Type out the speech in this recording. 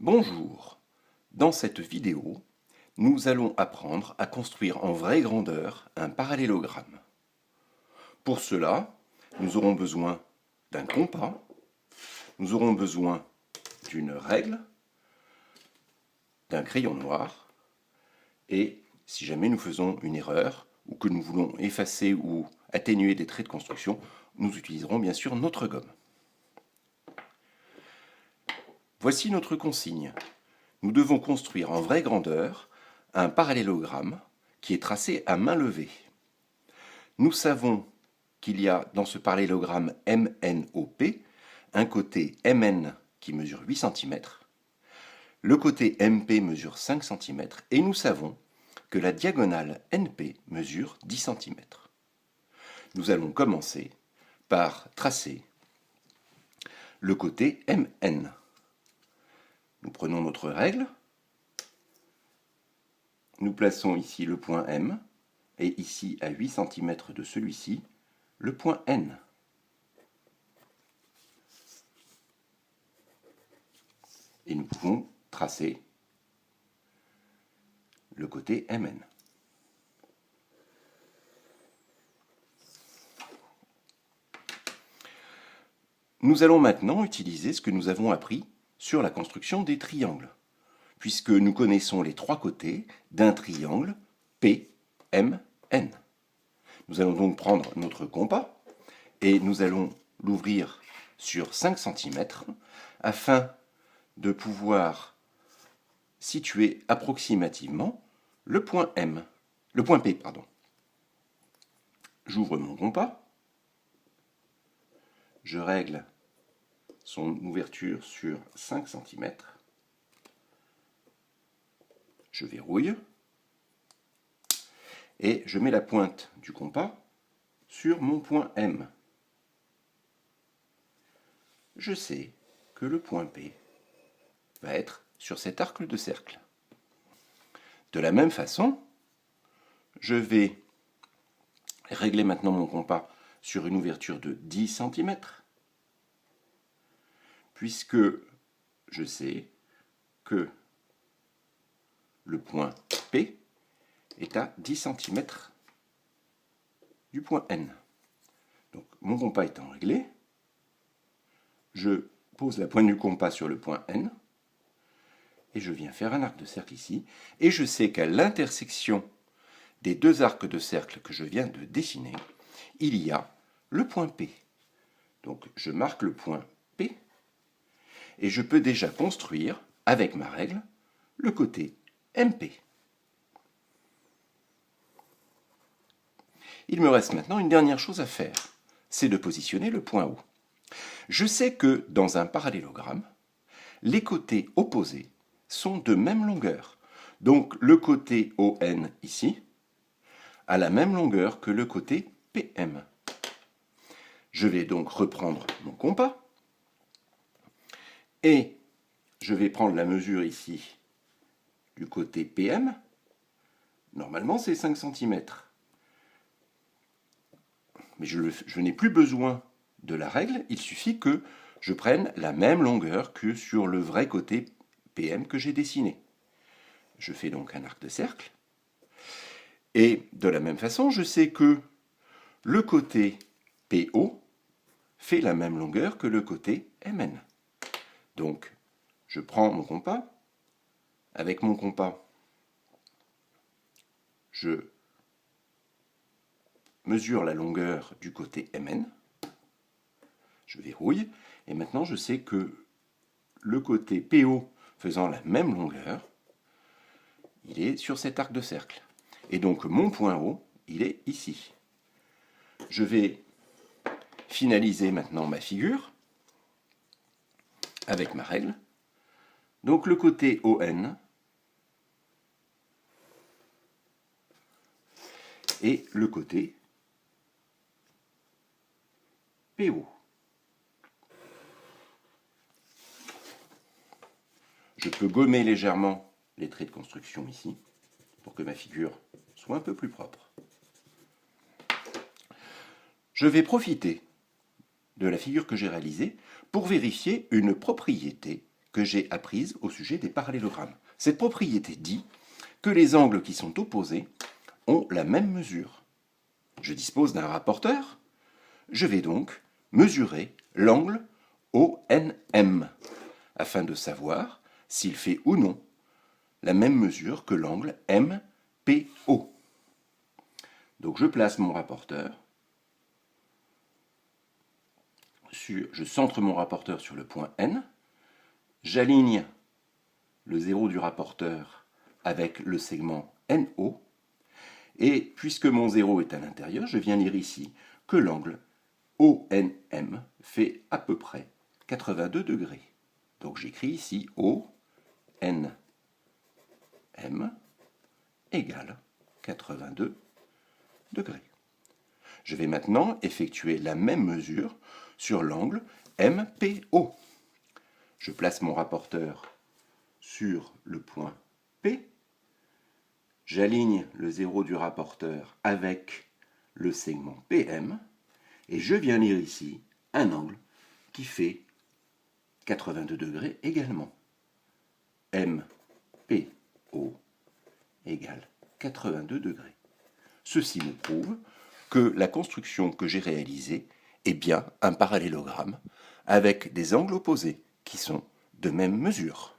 Bonjour, dans cette vidéo, nous allons apprendre à construire en vraie grandeur un parallélogramme. Pour cela, nous aurons besoin d'un compas, nous aurons besoin d'une règle, d'un crayon noir, et si jamais nous faisons une erreur, ou que nous voulons effacer ou atténuer des traits de construction, nous utiliserons bien sûr notre gomme. Voici notre consigne. Nous devons construire en vraie grandeur un parallélogramme qui est tracé à main levée. Nous savons qu'il y a dans ce parallélogramme MNOP un côté MN qui mesure 8 cm, le côté MP mesure 5 cm et nous savons que la diagonale NP mesure 10 cm. Nous allons commencer par tracer le côté MN. Nous prenons notre règle, nous plaçons ici le point M, et ici à 8 cm de celui-ci, le point N. Et nous pouvons tracer le côté MN. Nous allons maintenant utiliser ce que nous avons appris sur la construction des triangles, puisque nous connaissons les trois côtés d'un triangle PMN. Nous allons donc prendre notre compas et nous allons l'ouvrir sur 5 cm afin de pouvoir situer approximativement le point P. J'ouvre mon compas, je règle son ouverture sur 5 cm, je verrouille et je mets la pointe du compas sur mon point M. Je sais que le point P va être sur cet arc de cercle. De la même façon, je vais régler maintenant mon compas sur une ouverture de 10 cm, puisque je sais que le point P est à 10 cm du point N. Donc mon compas étant réglé, je pose la pointe du compas sur le point N, et je viens faire un arc de cercle ici, et je sais qu'à l'intersection des deux arcs de cercle que je viens de dessiner, il y a le point P. Donc je marque le point P, et je peux déjà construire, avec ma règle, le côté MP. Il me reste maintenant une dernière chose à faire, c'est de positionner le point O. Je sais que dans un parallélogramme, les côtés opposés sont de même longueur. Donc le côté ON ici a la même longueur que le côté PM. Je vais donc reprendre mon compas et je vais prendre la mesure ici du côté PM. Normalement c'est 5 cm. Mais je n'ai plus besoin de la règle, il suffit que je prenne la même longueur que sur le vrai côté PM que j'ai dessiné. Je fais donc un arc de cercle. Et de la même façon, je sais que le côté PO fait la même longueur que le côté MN. Donc, je prends mon compas. Avec mon compas, je mesure la longueur du côté MN. Je verrouille. Et maintenant, je sais que le côté PO faisant la même longueur, il est sur cet arc de cercle. Et donc, mon point O, il est ici. Je vais finaliser maintenant ma figure avec ma règle. Donc, le côté ON et le côté PO. Je peux gommer légèrement les traits de construction ici, pour que ma figure soit un peu plus propre. Je vais profiter de la figure que j'ai réalisée pour vérifier une propriété que j'ai apprises au sujet des parallélogrammes. Cette propriété dit que les angles qui sont opposés ont la même mesure. Je dispose d'un rapporteur. Je vais donc mesurer l'angle ONM afin de savoir s'il fait ou non la même mesure que l'angle MPO. Donc je place mon rapporteur, je centre mon rapporteur sur le point N, j'aligne le 0 du rapporteur avec le segment NO, et puisque mon 0 est à l'intérieur, je viens lire ici que l'angle ONM fait à peu près 82 degrés. Donc j'écris ici ONM égale 82 degrés. Je vais maintenant effectuer la même mesure sur l'angle MPO. Je place mon rapporteur sur le point P, j'aligne le 0 du rapporteur avec le segment PM, et je viens lire ici un angle qui fait 82 degrés également. MPO égale 82 degrés. Ceci me prouve que la construction que j'ai réalisée est bien un parallélogramme avec des angles opposés qui sont de même mesure.